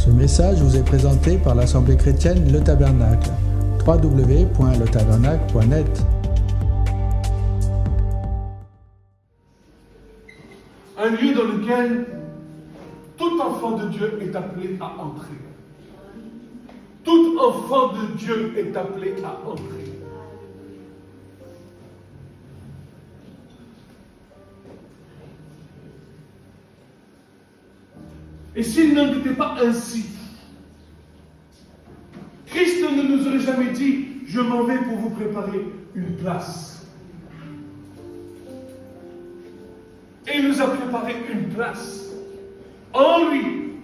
Ce message vous est présenté par l'Assemblée chrétienne Le Tabernacle. www.letabernacle.net. Un lieu dans lequel tout enfant de Dieu est appelé à entrer. Tout enfant de Dieu est appelé à entrer. Et s'il n'en était pas ainsi, Christ ne nous aurait jamais dit « Je m'en vais pour vous préparer une place ». Et il nous a préparé une place en lui.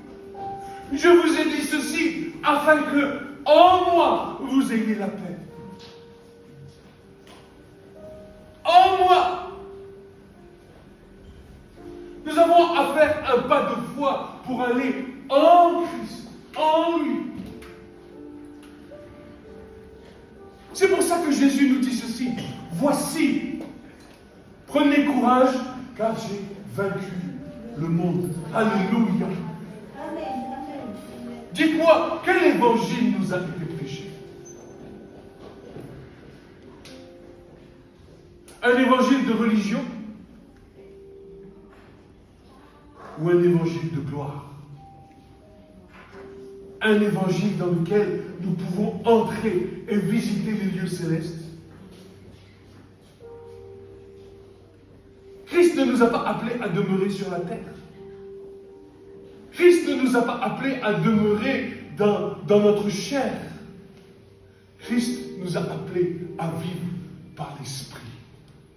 Je vous ai dit ceci afin que en moi vous ayez la paix. En moi. Nous avons à faire un pas de foi pour aller en Christ, en lui. C'est pour ça que Jésus nous dit ceci. Voici, prenez courage, car j'ai vaincu le monde. Alléluia. Dites-moi, quel évangile nous a été prêché? Un évangile de religion ou un évangile de gloire? Un évangile dans lequel nous pouvons entrer et visiter les lieux célestes? Christ ne nous a pas appelés à demeurer sur la terre. Christ ne nous a pas appelés à demeurer dans notre chair. Christ nous a appelés à vivre par l'Esprit.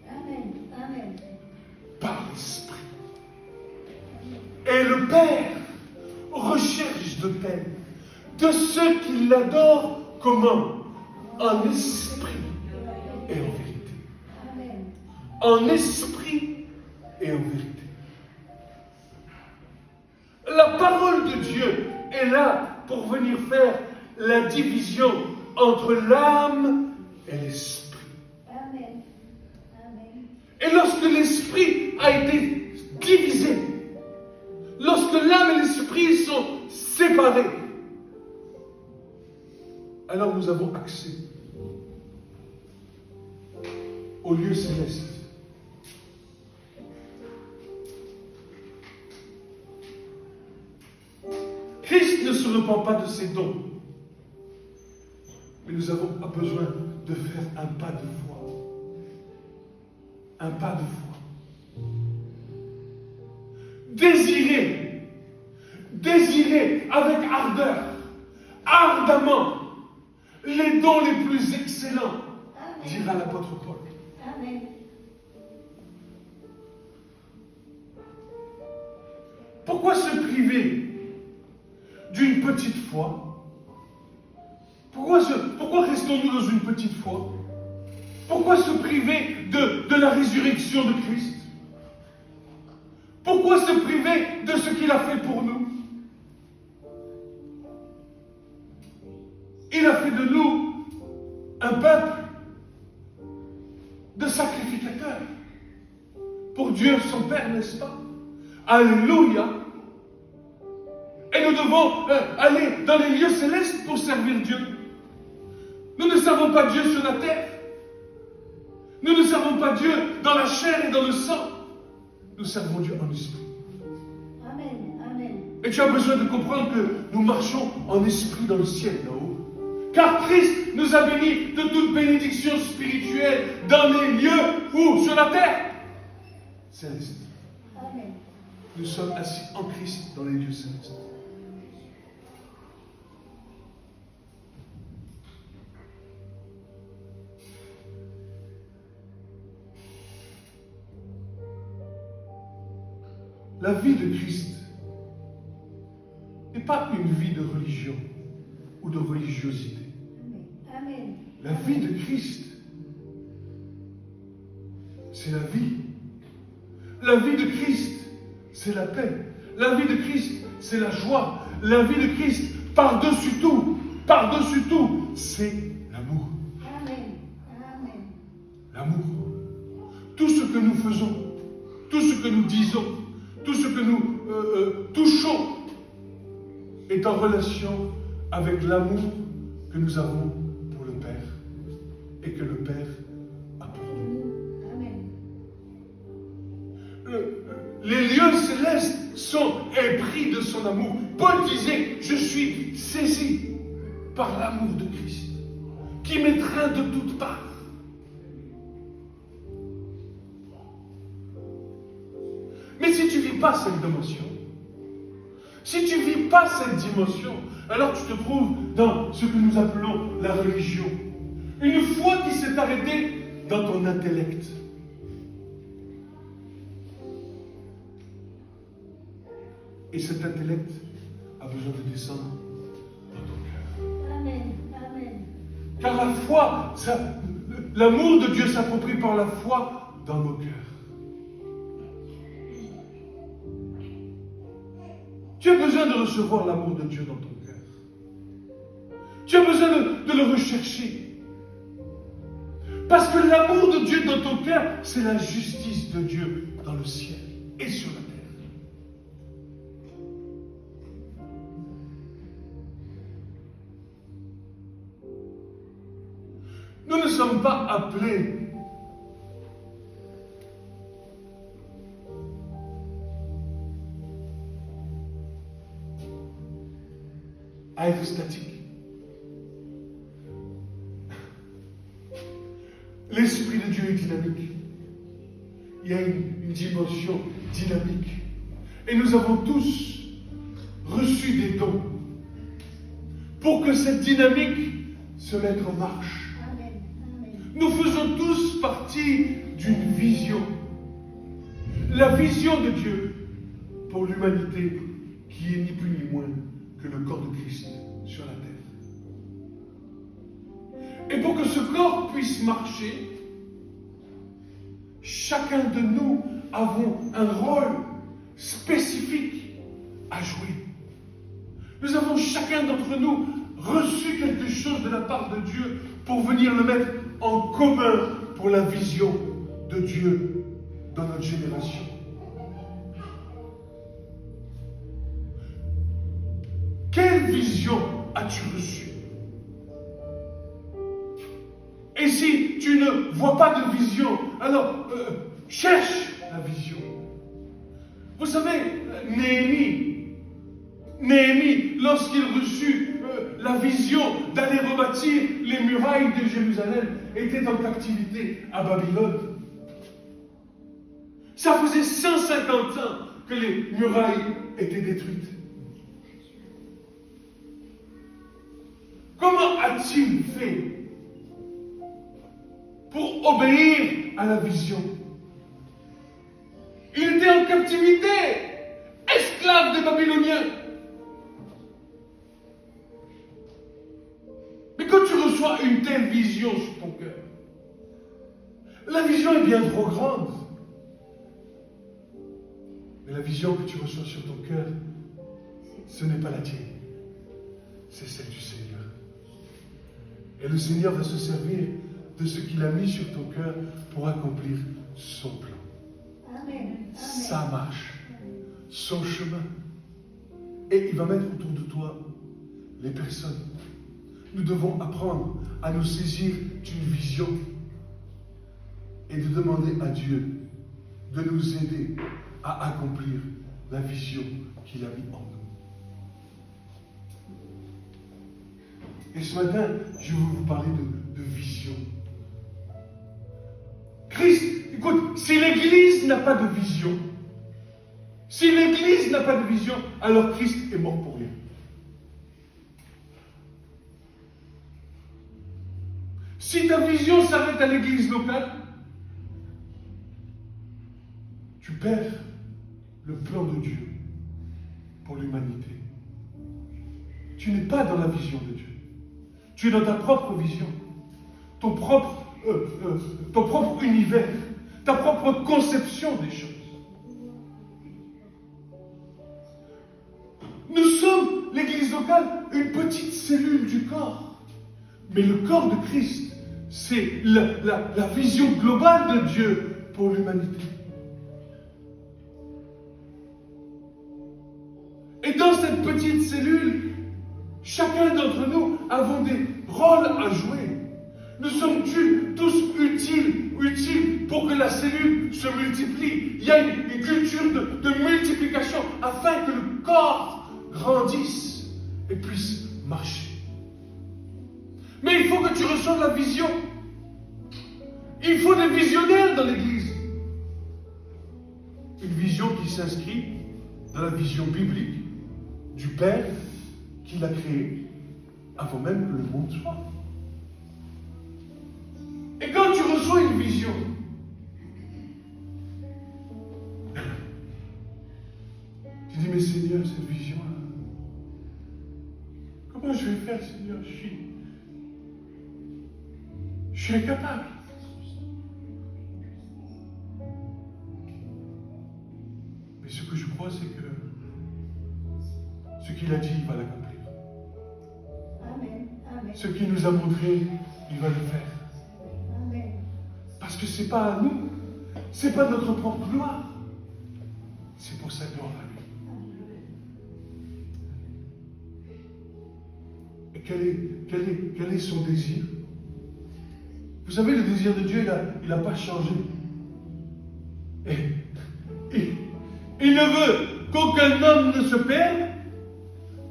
Amen. Amen. Par l'Esprit. Et le Père recherche de tel, de ceux qui l'adorent, comment? En esprit et en vérité. Amen. En esprit et en vérité. La parole de Dieu est là pour venir faire la division entre l'âme et l'esprit. Amen. Amen. Et lorsque l'esprit a été divisé, lorsque l'âme et l'esprit sont séparés, alors nous avons accès au lieu céleste. Christ ne se repent pas de ses dons, mais nous avons besoin de faire un pas de foi. Un pas de foi. Désirer avec ardeur, ardemment, les dons les plus excellents, dira l'apôtre Paul. Amen. Pourquoi se priver d'une petite foi? Pourquoi restons-nous dans une petite foi? Pourquoi se priver de la résurrection de Christ? Pourquoi se priver de ce qu'il a fait pour nous? Il a fait de nous un peuple de sacrificateurs pour Dieu son Père, n'est-ce pas? Alléluia! Et nous devons aller dans les lieux célestes pour servir Dieu. Nous ne servons pas Dieu sur la terre. Nous ne servons pas Dieu dans la chair et dans le sang. Nous servons Dieu en esprit. Amen. Amen. Et tu as besoin de comprendre que nous marchons en esprit dans le ciel là-haut. Car Christ nous a bénis de toute bénédiction spirituelle dans les lieux où? Sur la terre céleste. Amen. Nous sommes assis en Christ dans les lieux célestes. La vie de Christ n'est pas une vie de religion ou de religiosité. Amen. La vie de Christ, c'est la vie. La vie de Christ, c'est la paix. La vie de Christ, c'est la joie. La vie de Christ, par-dessus tout, c'est l'amour. Amen. Amen. L'amour. Tout ce que nous faisons, tout ce que nous disons, tout ce que nous touchons, est en relation avec l'amour que nous avons pour le Père et que le Père a pour nous. Amen. Les lieux célestes sont épris de son amour. Paul disait, je suis saisi par l'amour de Christ, qui m'étreint de toutes parts. Mais si tu ne vis pas cette dimension, si tu ne vis pas cette dimension, alors tu te trouves dans ce que nous appelons la religion. Une foi qui s'est arrêtée dans ton intellect. Et cet intellect a besoin de descendre dans ton cœur. Amen. Amen. Car la foi, l'amour de Dieu s'approprie par la foi dans nos cœurs. Tu as besoin de recevoir l'amour de Dieu dans ton cœur. Tu as besoin de le rechercher. Parce que l'amour de Dieu dans ton cœur, c'est la justice de Dieu dans le ciel et sur la terre. Nous ne sommes pas appelés à être statiques. L'Esprit de Dieu est dynamique. Il y a une dimension dynamique. Et nous avons tous reçu des dons pour que cette dynamique se mette en marche. Amen. Amen. Nous faisons tous partie d'une vision. La vision de Dieu pour l'humanité qui est ni plus ni moins que le corps de Christ sur la terre. Et pour que ce corps puisse marcher, chacun de nous avons un rôle spécifique à jouer. Nous avons chacun d'entre nous reçu quelque chose de la part de Dieu pour venir le mettre en commun pour la vision de Dieu dans notre génération. Quelle vision as-tu reçue? Et si tu ne vois pas de vision, alors cherche la vision. Vous savez, Néhémie, lorsqu'il reçut la vision d'aller rebâtir les murailles de Jérusalem, était en captivité à Babylone. Ça faisait 150 ans que les murailles étaient détruites. Comment a-t-il fait pour obéir à la vision? Il était en captivité, esclave des Babyloniens. Mais quand tu reçois une telle vision sur ton cœur, la vision est bien trop grande. Mais la vision que tu reçois sur ton cœur, ce n'est pas la tienne, c'est celle du Seigneur. Et le Seigneur va se servir de ce qu'il a mis sur ton cœur pour accomplir son plan. Amen. Sa marche, son chemin. Et il va mettre autour de toi les personnes. Nous devons apprendre à nous saisir d'une vision et de demander à Dieu de nous aider à accomplir la vision qu'il a mis en nous. Et ce matin, je veux vous parler de vision. Christ, écoute, si l'Église n'a pas de vision, alors Christ est mort pour rien. Si ta vision s'arrête à l'Église locale, tu perds le plan de Dieu pour l'humanité. Tu n'es pas dans la vision de Dieu. Tu es dans ta propre vision, ton propre univers, ta propre conception des choses. Nous sommes, l'Église locale, une petite cellule du corps. Mais le corps de Christ, c'est la vision globale de Dieu pour l'humanité. Et dans cette petite cellule, chacun d'entre nous avons des rôles à jouer. Nous sommes tous utiles pour que la cellule se multiplie. Il y a une culture de multiplication afin que le corps grandisse et puisse marcher. Mais il faut que tu reçoives la vision. Il faut des visionnaires dans l'Église. Une vision qui s'inscrit dans la vision biblique du Père qui l'a créé avant même que le monde soit. Et quand tu reçois une vision, tu dis, mais Seigneur, cette vision-là, comment je vais faire, Seigneur? Je suis incapable. Mais ce que je crois, c'est que ce qu'il a dit, il va l'accomplir. Amen. Amen. Ce qu'il nous a montré, il va le faire. Amen. Parce que ce n'est pas à nous, ce n'est pas notre propre gloire, c'est pour sa gloire à lui. Et quel est son désir? Vous savez, le désir de Dieu, il n'a pas changé. Et il ne veut qu'aucun homme ne se perde,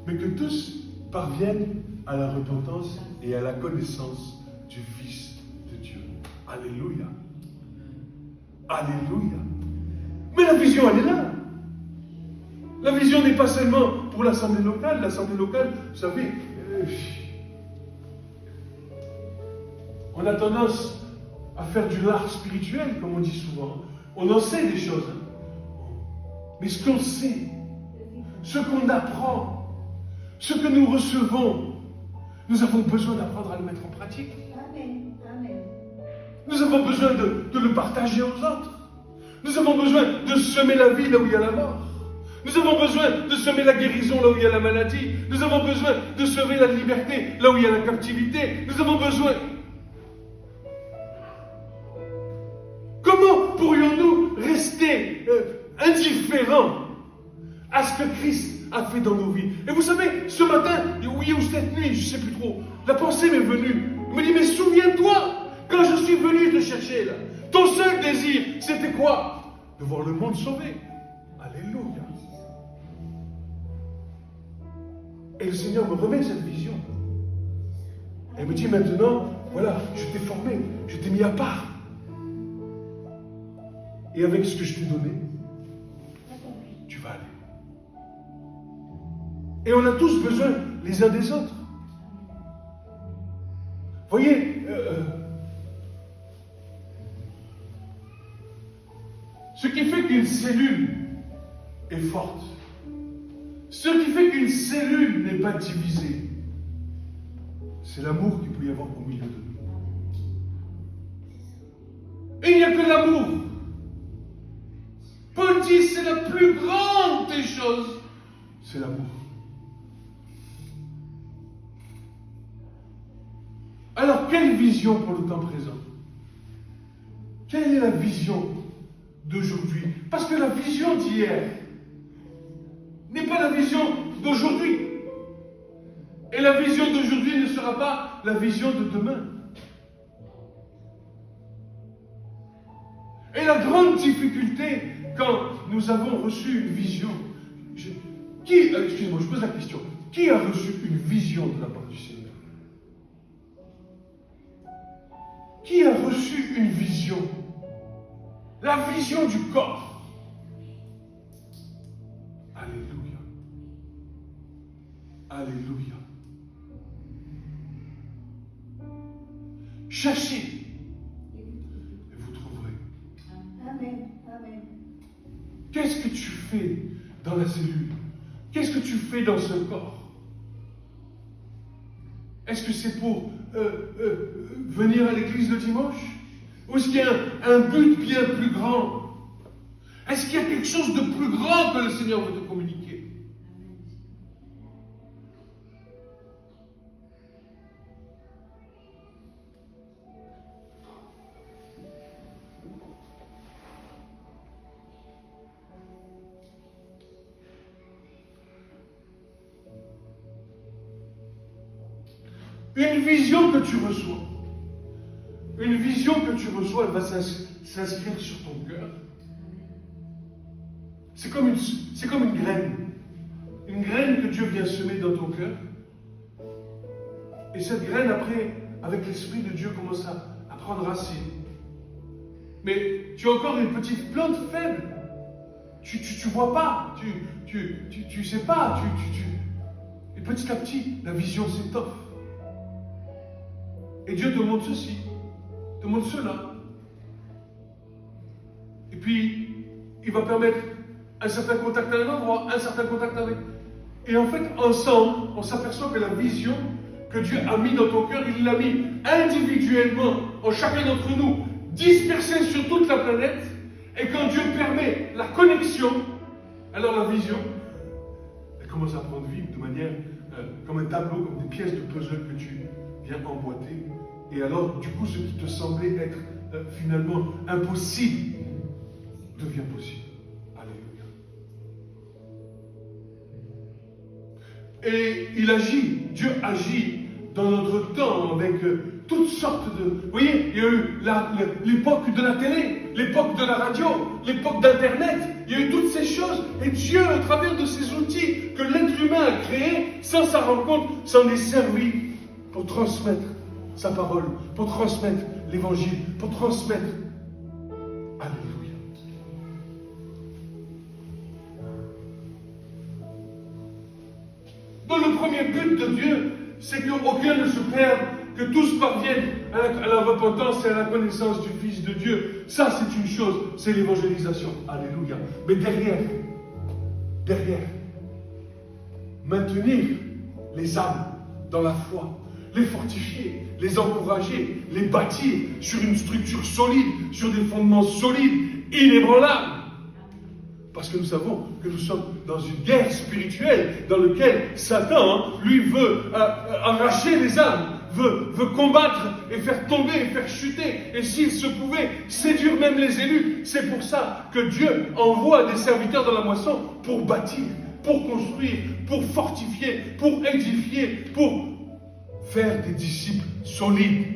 mais que tous parviennent à la repentance et à la connaissance du Fils de Dieu. Alléluia. Alléluia. Mais la vision, elle est là. La vision n'est pas seulement pour l'assemblée locale. L'assemblée locale, vous savez, on a tendance à faire du lard spirituel, comme on dit souvent. On en sait des choses. Mais ce qu'on sait, ce qu'on apprend, ce que nous recevons, nous avons besoin d'apprendre à le mettre en pratique. Amen. Amen. Nous avons besoin de le partager aux autres. Nous avons besoin de semer la vie là où il y a la mort. Nous avons besoin de semer la guérison là où il y a la maladie. Nous avons besoin de semer la liberté là où il y a la captivité. Nous avons besoin. Comment pourrions-nous rester indifférents à ce que Christ a fait dans nos vies? Et vous savez, ce matin, oui, ou cette nuit, je ne sais plus trop, la pensée m'est venue. Elle me dit, mais souviens-toi, quand je suis venu te chercher là, ton seul désir, c'était quoi? De voir le monde sauvé. Alléluia. Et le Seigneur me remet cette vision. Elle me dit maintenant, voilà, je t'ai formé, je t'ai mis à part. Et avec ce que je t'ai donné, tu vas aller. Et on a tous besoin les uns des autres. Voyez, ce qui fait qu'une cellule est forte, ce qui fait qu'une cellule n'est pas divisée, c'est l'amour qu'il peut y avoir au milieu de nous. Et il n'y a que l'amour. Paul dit, c'est la plus grande des choses, c'est l'amour. Alors, quelle vision pour le temps présent? Quelle est la vision d'aujourd'hui? Parce que la vision d'hier n'est pas la vision d'aujourd'hui. Et la vision d'aujourd'hui ne sera pas la vision de demain. Et la grande difficulté, quand nous avons reçu une vision, excusez-moi, je pose la question, qui a reçu une vision de la part du Seigneur? Qui a reçu une vision? La vision du corps. Alléluia. Alléluia. Cherchez et vous trouverez. Amen. Amen. Qu'est-ce que tu fais dans la cellule? Qu'est-ce que tu fais dans ce corps? Est-ce que c'est pour venir à l'église le dimanche? Ou est-ce qu'il y a un but bien plus grand? Est-ce qu'il y a quelque chose de plus grand que le Seigneur veut te communiquer? Une vision que tu reçois. Une vision que tu reçois, elle va s'inscrire sur ton cœur. C'est comme une graine. Une graine que Dieu vient semer dans ton cœur. Et cette graine, après, avec l'Esprit de Dieu, commence à prendre racine. Mais tu as encore une petite plante faible. Tu vois pas. Tu sais pas. Et petit à petit, la vision s'étoffe. Et Dieu te montre ceci. Te montre cela. Et puis, il va permettre un certain contact à un endroit, un certain contact avec. Et en fait, ensemble, on s'aperçoit que la vision que Dieu a mis dans ton cœur, il l'a mis individuellement, en chacun d'entre nous, dispersé sur toute la planète. Et quand Dieu permet la connexion, alors la vision, elle commence à prendre vie de manière comme un tableau, comme des pièces de puzzle que tu viens emboîter. Et alors, du coup, ce qui te semblait être finalement impossible devient possible. Et il agit, Dieu agit dans notre temps avec toutes sortes de... Vous voyez, il y a eu l'époque de la télé, l'époque de la radio, l'époque d'Internet, il y a eu toutes ces choses. Et Dieu, au travers de ces outils que l'être humain a créés, sans s'en rendre compte, s'en est servi pour transmettre sa parole, pour transmettre l'évangile, pour transmettre... Alléluia. Donc le premier but de Dieu, c'est qu'aucun ne se perde, que tous parviennent à la repentance et à la connaissance du Fils de Dieu. Ça, c'est une chose, c'est l'évangélisation. Alléluia. Mais derrière, maintenir les âmes dans la foi, les fortifier, les encourager, les bâtir sur une structure solide, sur des fondements solides, inébranlables. Parce que nous savons que nous sommes dans une guerre spirituelle dans laquelle Satan, lui, veut arracher les âmes, veut combattre et faire tomber et faire chuter. Et s'il se pouvait, séduire même les élus. C'est pour ça que Dieu envoie des serviteurs dans la moisson pour bâtir, pour construire, pour fortifier, pour édifier, pour faire des disciples solides.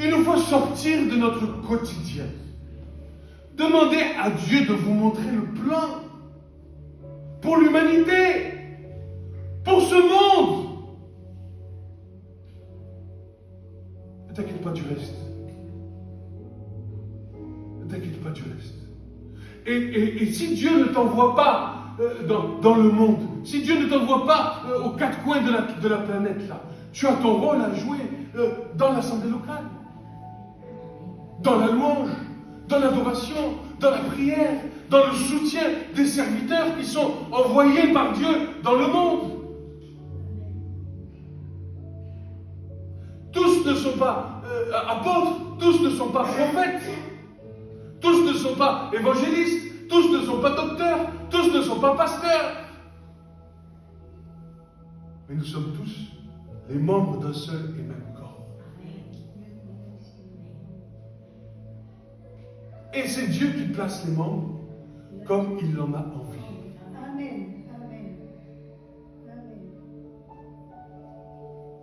Il nous faut sortir de notre quotidien. Demandez à Dieu de vous montrer le plan pour l'humanité, pour ce monde. Ne t'inquiète pas du reste. Ne t'inquiète pas du reste. Et si Dieu ne t'envoie pas dans le monde, si Dieu ne t'envoie pas aux quatre coins de la planète, là, tu as ton rôle à jouer dans l'assemblée locale. Dans la louange, dans l'adoration, dans la prière, dans le soutien des serviteurs qui sont envoyés par Dieu dans le monde. Tous ne sont pas apôtres, tous ne sont pas prophètes, tous ne sont pas évangélistes, tous ne sont pas docteurs, tous ne sont pas pasteurs. Mais nous sommes tous les membres d'un seul et même corps. Et c'est Dieu qui place les membres comme il en a envie. Amen. Amen. Amen.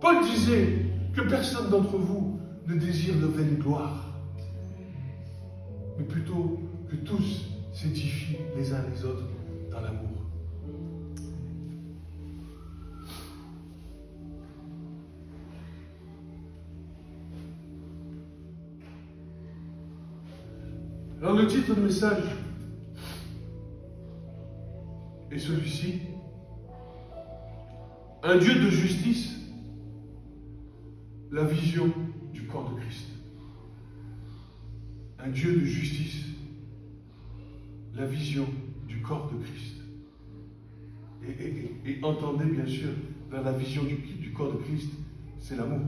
Paul disait que personne d'entre vous ne désire de vaine gloire, mais plutôt que tous s'édifient les uns les autres dans l'amour. Alors le titre de message est celui-ci: un Dieu de justice, la vision du corps de Christ. Un Dieu de justice, la vision du corps de Christ. Et entendez bien sûr, vers la vision du corps de Christ, c'est l'amour.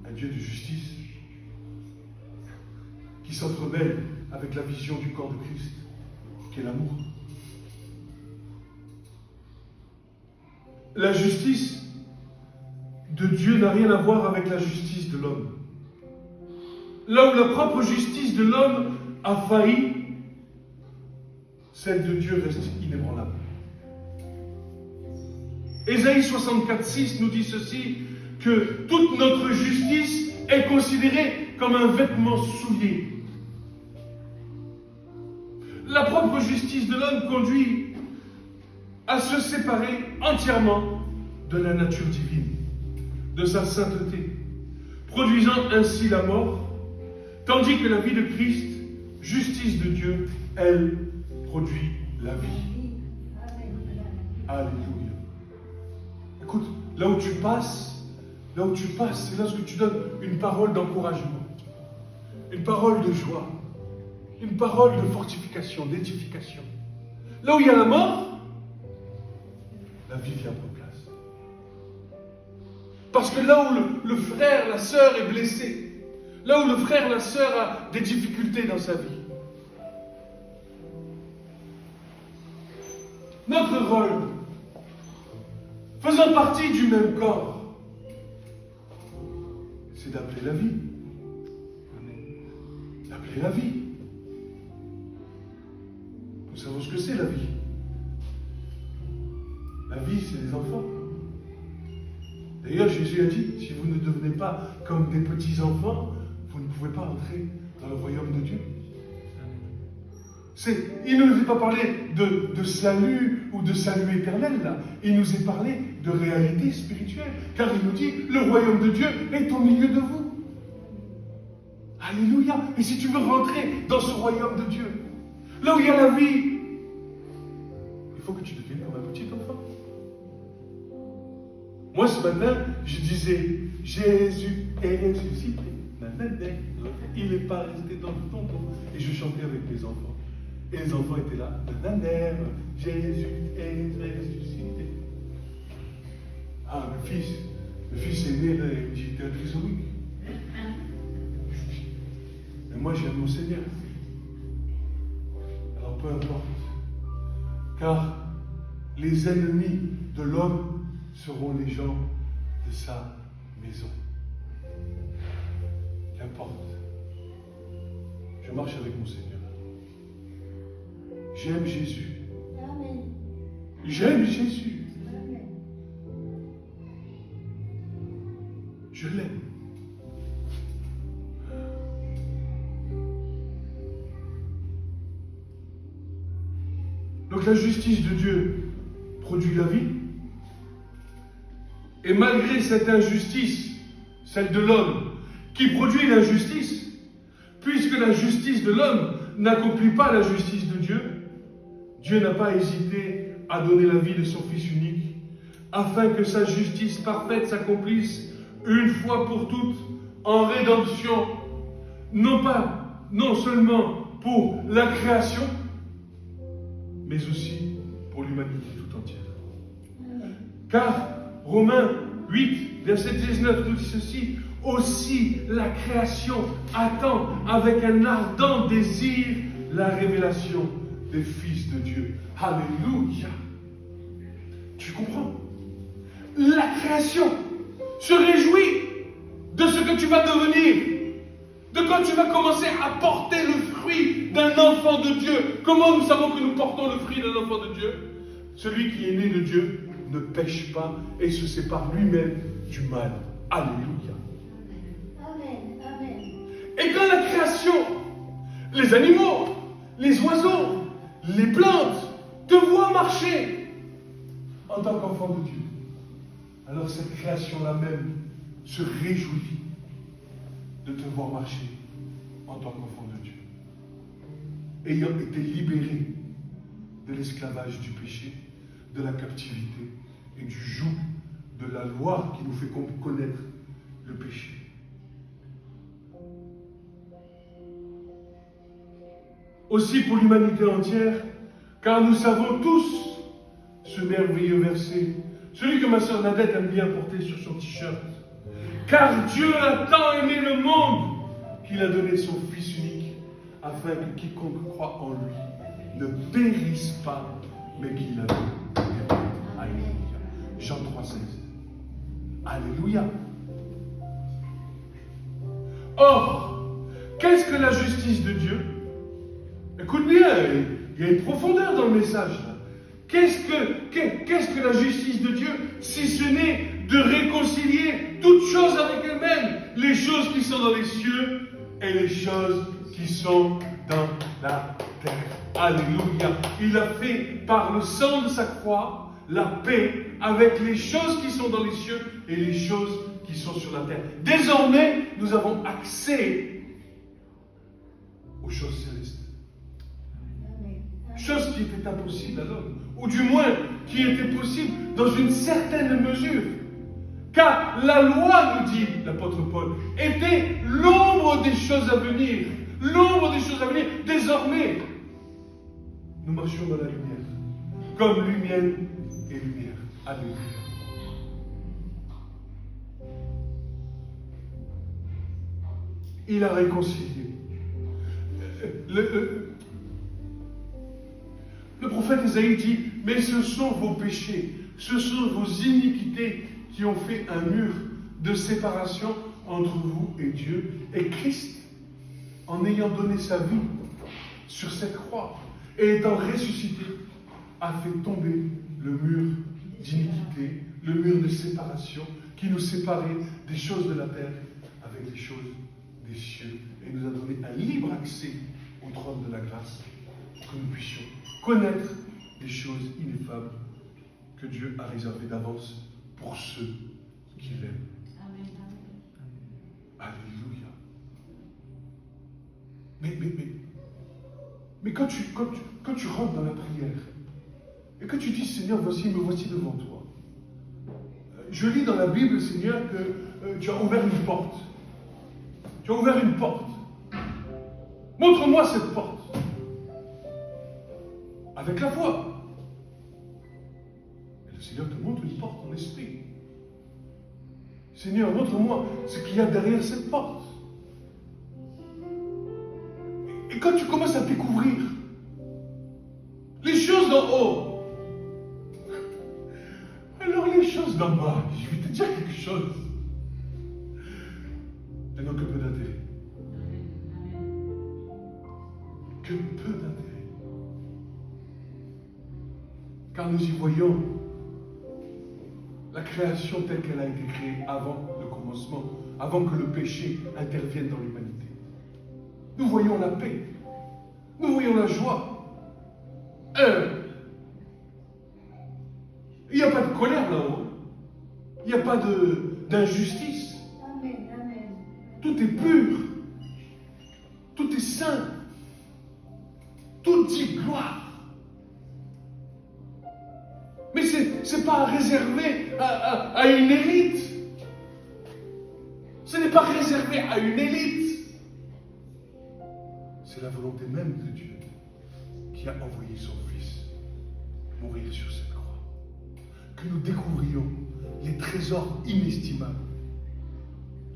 Un Dieu de justice qui s'entremêle avec la vision du corps de Christ, qui est l'amour. La justice de de Dieu n'a rien à voir avec la justice de l'homme. Là où la propre justice de l'homme a failli, celle de Dieu reste inébranlable. Ésaïe 64,6 nous dit ceci, que toute notre justice est considérée comme un vêtement souillé. La propre justice de l'homme conduit à se séparer entièrement de la nature divine, de sa sainteté, produisant ainsi la mort, tandis que la vie de Christ, justice de Dieu, elle produit la vie. Alléluia. Écoute, là où tu passes, c'est là que tu donnes une parole d'encouragement, une parole de joie, une parole de fortification, d'édification. Là où il y a la mort, la vie vient prendre place. Parce que là où le frère, la sœur est blessé, là où le frère, la sœur a des difficultés dans sa vie, notre rôle, faisant partie du même corps, c'est d'appeler la vie. D'appeler la vie. Nous savons ce que c'est la vie. La vie, c'est les enfants. D'ailleurs, Jésus a dit, si vous ne devenez pas comme des petits-enfants, vous ne pouvez pas entrer dans le royaume de Dieu. Il ne nous a pas parlé de salut ou de salut éternel, là. Il nous est parlé de réalité spirituelle. Car il nous dit, le royaume de Dieu est au milieu de vous. Alléluia. Et si tu veux rentrer dans ce royaume de Dieu, là où il y a la vie, il faut que tu deviennes comme un petit enfant. Moi, ce matin, je disais, Jésus est ressuscité. Il n'est pas resté dans le tombeau. Et je chantais avec mes enfants. Et les enfants étaient là. Jésus est ressuscité. Ah, le fils est né, là, il me dit, t'es un trisomique. Mais moi, j'aime mon Seigneur. Alors, peu importe. Car les ennemis de l'homme seront les gens de sa maison. Qu'importe. Je marche avec mon Seigneur. J'aime Jésus. Amen. J'aime Jésus. Amen. Je l'aime. Donc la justice de Dieu produit la vie. Et malgré cette injustice, celle de l'homme, qui produit l'injustice, puisque la justice de l'homme n'accomplit pas la justice de Dieu, Dieu n'a pas hésité à donner la vie de son Fils unique, afin que sa justice parfaite s'accomplisse une fois pour toutes en rédemption, non seulement pour la création, mais aussi pour l'humanité tout entière. Car Romains 8, verset 19 nous dit ceci, aussi la création attend avec un ardent désir la révélation des fils de Dieu. Alléluia. Tu comprends? La création se réjouit de ce que tu vas devenir, de quand tu vas commencer à porter le fruit d'un enfant de Dieu. Comment nous savons que nous portons le fruit d'un enfant de Dieu? Celui qui est né de Dieu ne pêche pas et se sépare lui-même du mal. Alléluia. Amen. Amen. Et quand la création, les animaux, les oiseaux, les plantes te voient marcher en tant qu'enfant de Dieu, alors cette création-là même se réjouit de te voir marcher en tant qu'enfant de Dieu, ayant été libéré de l'esclavage du péché, de la captivité et du joug de la loi qui nous fait connaître le péché. Aussi pour l'humanité entière, car nous savons tous ce merveilleux verset, celui que ma sœur Nadette aime bien porter sur son t-shirt. Car Dieu a tant aimé le monde qu'il a donné son Fils unique, afin que quiconque croit en lui ne périsse pas, mais qu'il a vu. Alléluia. Jean 3,16. Alléluia. Or, qu'est-ce que la justice de Dieu? Écoute bien, il y a une profondeur dans le message. Là. Qu'est-ce que la justice de Dieu, si ce n'est de réconcilier toutes choses avec elle-même, les choses qui sont dans les cieux et les choses qui sont dans la terre. Alléluia. Il a fait par le sang de sa croix la paix avec les choses qui sont dans les cieux et les choses qui sont sur la terre. Désormais, nous avons accès aux choses célestes. Chose qui était impossible à l'homme, ou du moins qui était possible dans une certaine mesure. Car la loi, nous dit l'apôtre Paul, était l'ombre des choses à venir. L'ombre des choses à venir. Désormais, nous marchions dans la lumière, comme lumière et lumière. Alléluia. Il a réconcilié. Le prophète Isaïe dit, mais ce sont vos péchés, ce sont vos iniquités qui ont fait un mur de séparation entre vous et Dieu. Et Christ, en ayant donné sa vie sur cette croix et étant ressuscité, a fait tomber le mur d'iniquité, le mur de séparation qui nous séparait des choses de la terre avec les choses des cieux. Et nous a donné un libre accès au trône de la grâce pour que nous puissions connaître les choses ineffables que Dieu a réservées d'avance pour ceux qui l'aiment. Amen. Alléluia. Mais quand tu rentres dans la prière et que tu dis, Seigneur, me voici devant toi. Je lis dans la Bible, Seigneur, que tu as ouvert une porte. Tu as ouvert une porte. Montre-moi cette porte. Avec la foi. Et le Seigneur te montre une porte en esprit. Seigneur, montre-moi ce qu'il y a derrière cette porte. Et quand tu commences à découvrir les choses d'en haut, alors les choses d'en bas, je vais te dire quelque chose. Elles n'ont que peu d'intérêt. Que peu d'intérêt. Car nous y voyons la création telle qu'elle a été créée avant le commencement, avant que le péché intervienne dans l'humanité. Nous voyons la paix, nous voyons la joie. Il n'y a pas de colère là-haut, il n'y a pas d'injustice. Amen. Tout est pur, tout est saint, tout dit gloire. Mais ce n'est pas réservé à une élite. Ce n'est pas réservé à une élite. C'est la volonté même de Dieu qui a envoyé son Fils mourir sur cette croix. Que nous découvrions les trésors inestimables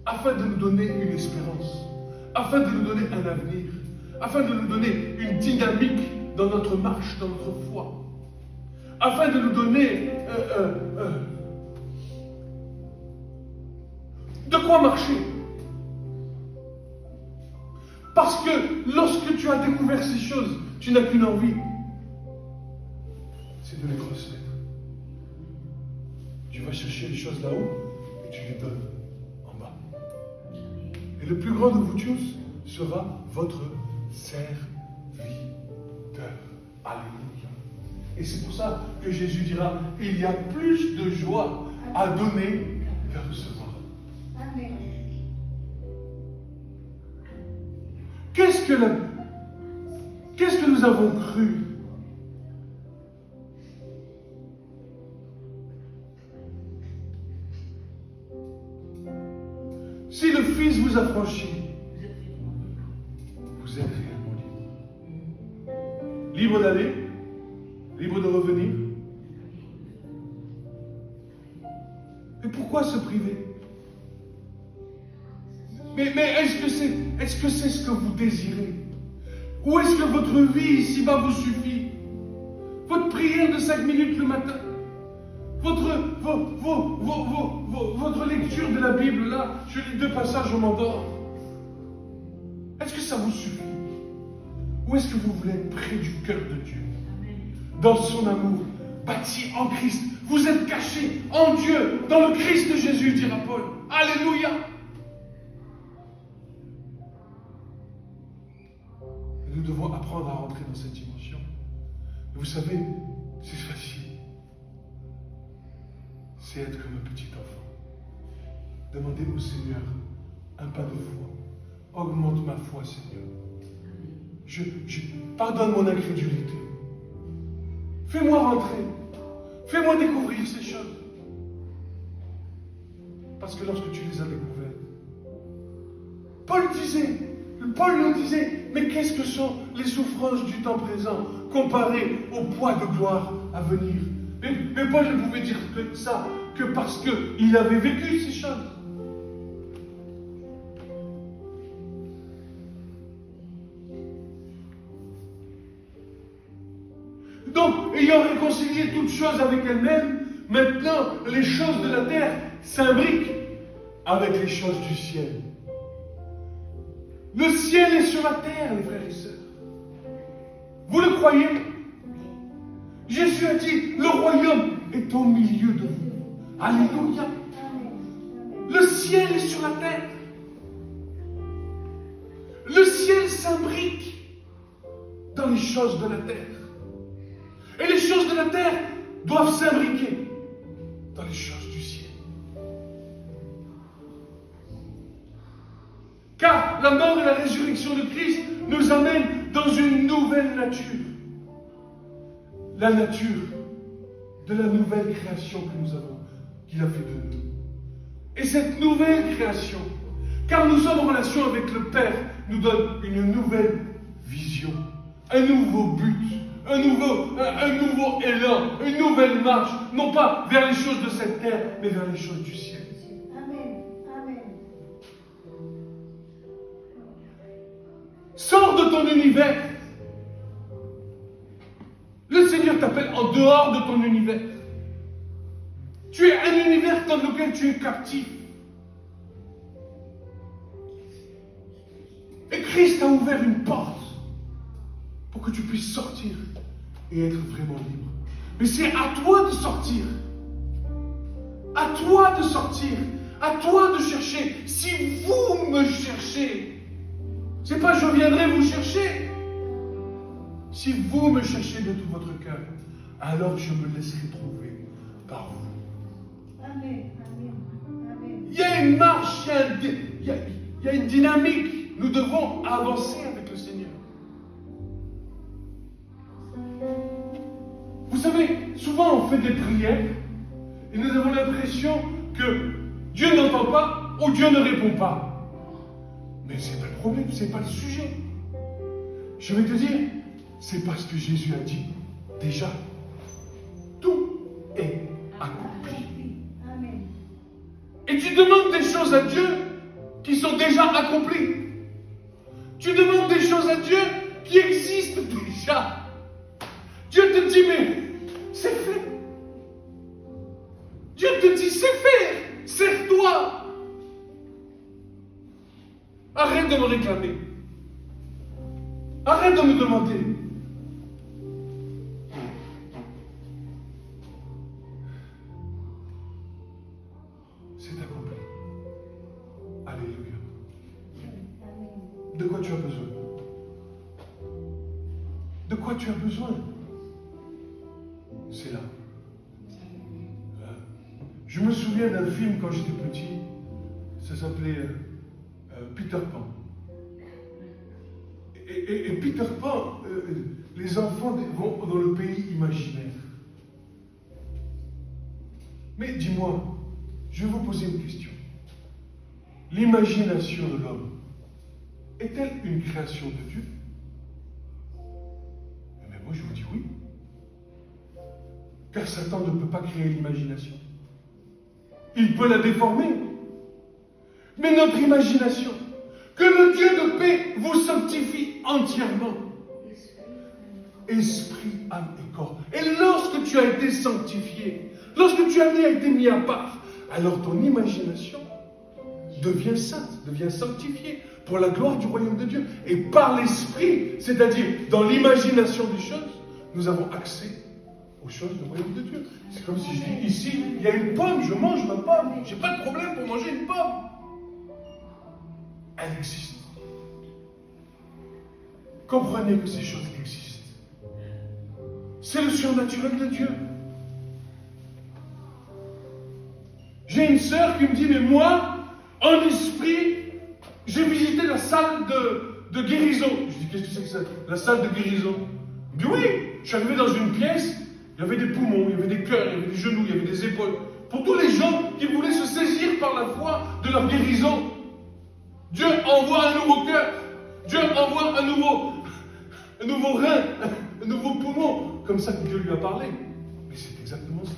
afin de nous donner une espérance, afin de nous donner un avenir, afin de nous donner une dynamique dans notre marche, dans notre foi. Afin de nous donner de quoi marcher. Parce que lorsque tu as découvert ces choses, tu n'as qu'une envie, c'est de les transmettre. Tu vas chercher les choses là-haut et tu les donnes en bas. Et le plus grand de vous tous sera votre serviteur. Alléluia. Et c'est pour ça que Jésus dira, il y a plus de joie à donner qu'à recevoir. Amen. Qu'est-ce que nous avons cru? Si le Fils vous a franchi, vous êtes réellement libre. Libre d'aller, libre de revenir. Et pourquoi se priver? Mais est-ce que c'est ce que vous désirez? Ou est-ce que votre vie ici-bas vous suffit? Votre prière de 5 minutes le matin? Votre lecture de la Bible, là, je lis 2 passages, je m'endors. Est-ce que ça vous suffit? Ou est-ce que vous voulez être près du cœur de Dieu? Dans son amour, bâti en Christ. Vous êtes cachés en Dieu, dans le Christ de Jésus, dira Paul. Alléluia! Et nous devons apprendre à rentrer dans cette dimension. Et vous savez, c'est facile. C'est être comme un petit enfant. Demandez au Seigneur un pas de foi. Augmente ma foi, Seigneur. Pardonne mon incrédulité. Fais-moi rentrer. Fais-moi découvrir ces choses. Parce que lorsque tu les as découvertes, Paul nous disait, mais qu'est-ce que sont les souffrances du temps présent comparées au poids de gloire à venir? Mais Paul ne pouvait dire que ça que parce qu'il avait vécu ces choses. Donc, ayant réconcilié toutes choses avec elle-même, maintenant, les choses de la terre s'imbriquent avec les choses du ciel. Le ciel est sur la terre, les frères et sœurs. Vous le croyez? Jésus a dit, le royaume est au milieu de vous. Alléluia. Le ciel est sur la terre. Le ciel s'imbrique dans les choses de la terre. Et les choses de la terre doivent s'imbriquer dans les choses du ciel. Car la mort et la résurrection de Christ nous amènent dans une nouvelle nature. La nature de la nouvelle création que nous avons, qu'il a fait de nous. Et cette nouvelle création, car nous sommes en relation avec le Père, nous donne une nouvelle vision, un nouveau but, un nouveau élan, une nouvelle marche, non pas vers les choses de cette terre, mais vers les choses du ciel. Amen. Amen. Sors de ton univers. Le Seigneur t'appelle en dehors de ton univers. Tu es un univers dans lequel tu es captif. Et Christ a ouvert une porte pour que tu puisses sortir et être vraiment libre. Mais c'est à toi de sortir. À toi de sortir. À toi de chercher. Si vous me cherchez, c'est pas je viendrai vous chercher. Si vous me cherchez de tout votre cœur, alors je me laisserai trouver par vous. Amen. Amen. Amen. Il y a une marche, il y a une dynamique. Nous devons avancer avec le Seigneur. Vous savez, souvent on fait des prières et nous avons l'impression que Dieu n'entend pas ou Dieu ne répond pas. Mais ce n'est pas le problème, ce n'est pas le sujet. Je vais te dire, c'est parce que Jésus a dit, déjà, tout est accompli. Amen. Et tu demandes des choses à Dieu qui sont déjà accomplies. Tu demandes des choses à Dieu qui existent déjà. Dieu te dit, mais c'est fait. Dieu te dit, c'est fait. Sers-toi. Arrête de me réclamer. Arrête de me demander. C'est accompli. Alléluia. De quoi tu as besoin? De quoi tu as besoin? C'est là. Je me souviens d'un film quand j'étais petit. Ça s'appelait Peter Pan. Et Peter Pan, les enfants vont dans le pays imaginaire. Mais dis-moi, je vais vous poser une question. L'imagination de l'homme est-elle une création de Dieu? Mais moi je vous dis oui. Car Satan ne peut pas créer l'imagination. Il peut la déformer. Mais notre imagination, que le Dieu de paix vous sanctifie entièrement. Esprit, âme et corps. Et lorsque tu as été sanctifié, Lorsque tu as été mis à part, alors ton imagination devient sainte, devient sanctifiée pour la gloire du royaume de Dieu. Et par l'esprit, c'est-à-dire dans l'imagination des choses, nous avons accès aux choses du royaume de Dieu. C'est comme si je dis ici, il y a une pomme, je mange ma pomme. Je n'ai pas de problème pour manger une pomme. Elle existe. Comprenez que ces choses existent. C'est le surnaturel de Dieu. J'ai une sœur qui me dit, mais moi, en esprit, j'ai visité la salle de guérison. Je dis, qu'est-ce que c'est que ça? La salle de guérison. Il me dit, oui, je suis arrivé dans une pièce, il y avait des poumons, il y avait des cœurs, il y avait des genoux, il y avait des épaules. Pour tous les gens qui voulaient se saisir par la foi de leur guérison, Dieu envoie un nouveau cœur. Dieu envoie un nouveau rein, un nouveau poumon. Comme ça que Dieu lui a parlé. Mais c'est exactement ça.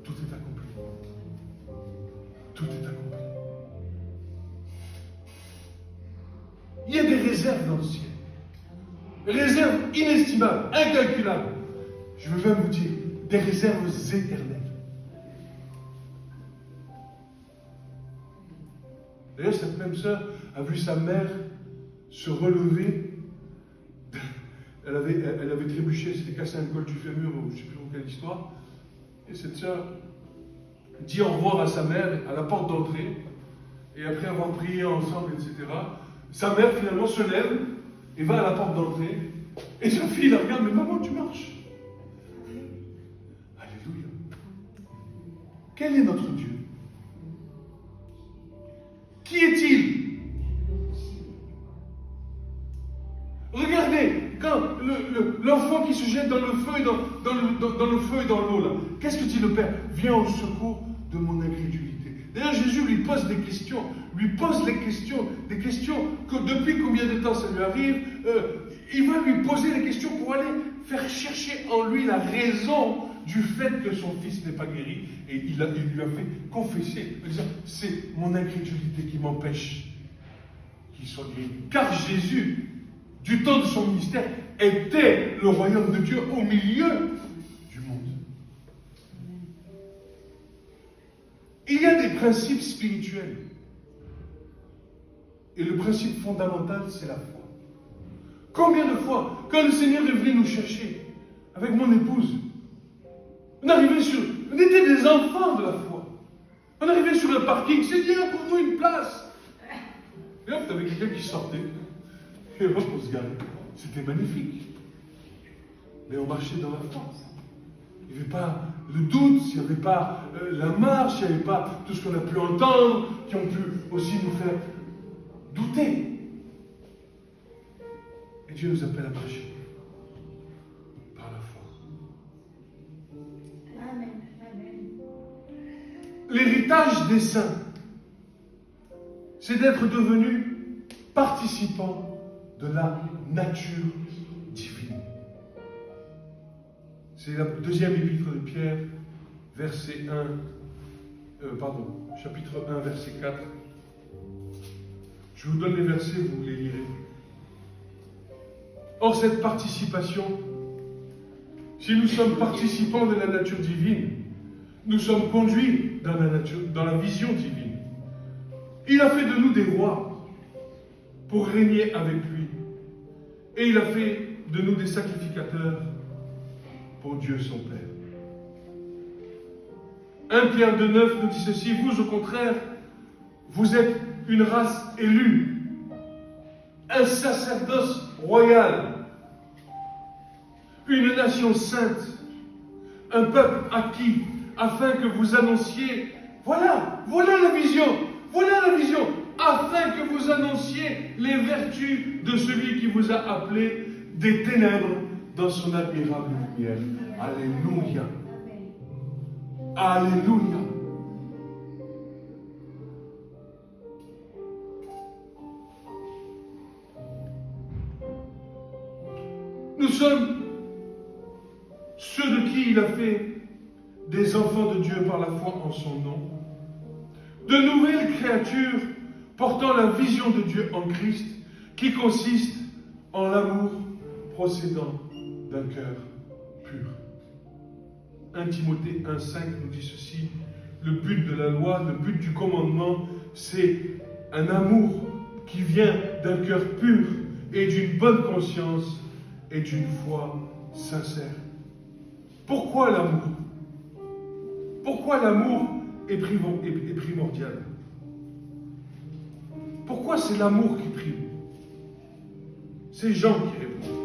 Tout est accompli. Tout est accompli. Il y a des réserves dans le ciel. Réserves inestimables, incalculables. Je veux même vous dire, des réserves éternelles. D'ailleurs, cette même sœur a vu sa mère se relever. Elle avait trébuché, elle s'était cassé un col du fémur, ou je ne sais plus quelle histoire. Et cette sœur dit au revoir à sa mère à la porte d'entrée. Et après avoir prié ensemble, etc., sa mère finalement se lève et va à la porte d'entrée. Et sa fille la regarde, mais maman, tu marches. Alléluia. Quel est notre Dieu? Qui est-il? Regardez, quand l'enfant qui se jette dans le feu et dans le feu et dans l'eau, là, qu'est-ce que dit le Père? Viens au secours de mon incrédulité. D'ailleurs, Jésus lui pose des questions, des questions que depuis combien de temps ça lui arrive, il va lui poser des questions pour aller faire chercher en lui la raison du fait que son fils n'est pas guéri. Et il lui a fait confesser, en disant, c'est mon incrédulité qui m'empêche qu'il soit guéri. Car Jésus, du temps de son ministère, était le royaume de Dieu au milieu du monde. Il y a des principes spirituels. Et le principe fondamental, c'est la foi. Combien de fois, quand le Seigneur est venu nous chercher, avec mon épouse, on était des enfants de la foi. On arrivait sur le parking, Seigneur, pour nous une place. Et hop, t'avais quelqu'un qui sortait. Et hop, on se garait. C'était magnifique. Mais on marchait dans la foi. Il n'y avait pas le doute, il n'y avait pas la marche, il n'y avait pas tout ce qu'on a pu entendre, qui ont pu aussi nous faire douter. Et Dieu nous appelle à marcher par la foi. Amen. Amen. L'héritage des saints, c'est d'être devenu participant de la nature divine. C'est la deuxième épître de Pierre, chapitre 1, verset 4. Je vous donne les versets, vous les lirez. Or, cette participation, si nous sommes participants de la nature divine, nous sommes conduits dans la vision divine. Il a fait de nous des rois pour régner avec lui. Et il a fait de nous des sacrificateurs pour Dieu son Père. 1 Pierre 2,9 nous dit ceci, vous au contraire, vous êtes une race élue, un sacerdoce royal, une nation sainte, un peuple acquis, afin que vous annonciez, voilà la vision, afin que vous annonciez les vertus de celui qui vous a appelé des ténèbres dans son admirable lumière. Alléluia. Alléluia. Nous sommes ceux de qui il a fait des enfants de Dieu par la foi en son nom, de nouvelles créatures portant la vision de Dieu en Christ, qui consiste en l'amour procédant d'un cœur pur. 1 Timothée 1,5 nous dit ceci. Le but de la loi, le but du commandement, c'est un amour qui vient d'un cœur pur et d'une bonne conscience et d'une foi sincère. Pourquoi l'amour? Pourquoi l'amour est primordial? Pourquoi c'est l'amour qui prime? C'est Jean qui répond.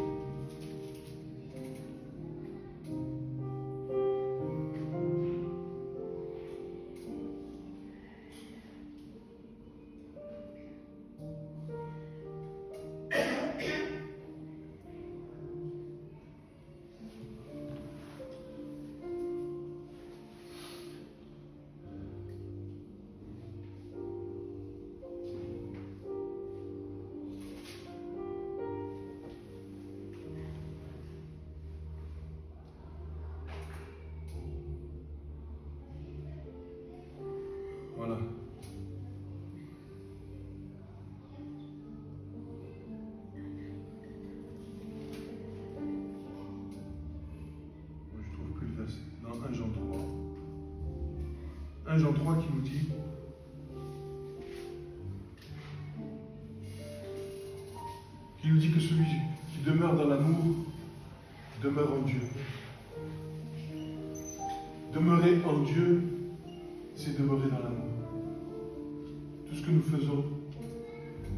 Voilà. Je trouve plus le verset. Dans 1 Jean 3. 1 Jean 3 qui nous dit que celui qui demeure dans l'amour demeure en Dieu. Demeurer en Dieu, c'est demeurer dans l'amour. Tout ce que nous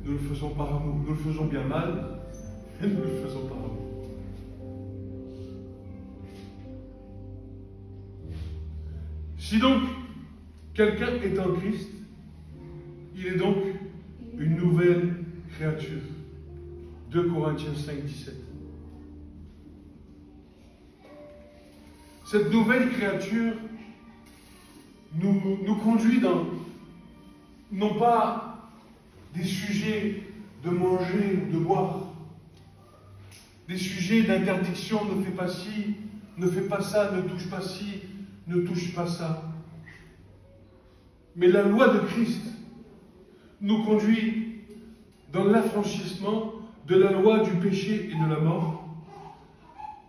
le faisons par amour. Nous le faisons bien mal, et nous le faisons par amour. Si donc quelqu'un est en Christ, il est donc une nouvelle créature. 2 Corinthiens 5, 17. Cette nouvelle créature nous conduit dans, non pas des sujets de manger ou de boire, des sujets d'interdiction, ne fais pas ci, ne fais pas ça, ne touche pas ci, ne touche pas ça. Mais la loi de Christ nous conduit dans l'affranchissement de la loi du péché et de la mort,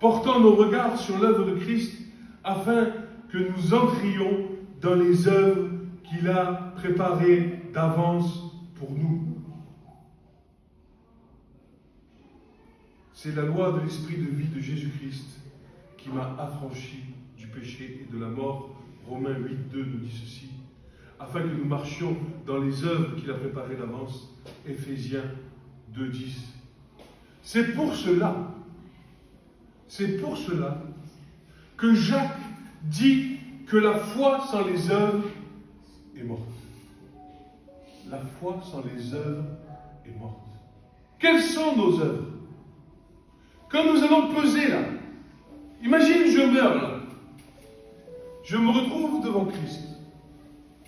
portant nos regards sur l'œuvre de Christ afin que nous entrions dans les œuvres qu'il a préparées d'avance pour nous. C'est la loi de l'esprit de vie de Jésus-Christ qui m'a affranchi du péché et de la mort. Romains 8, 2 nous dit ceci. Afin que nous marchions dans les œuvres qu'il a préparées d'avance. Éphésiens 2, 10. C'est pour cela que Jacques dit que la foi sans les œuvres est morte. La foi sans les œuvres est morte. Quelles sont nos œuvres? Quand nous allons peser là, imagine je meurs là, je me retrouve devant Christ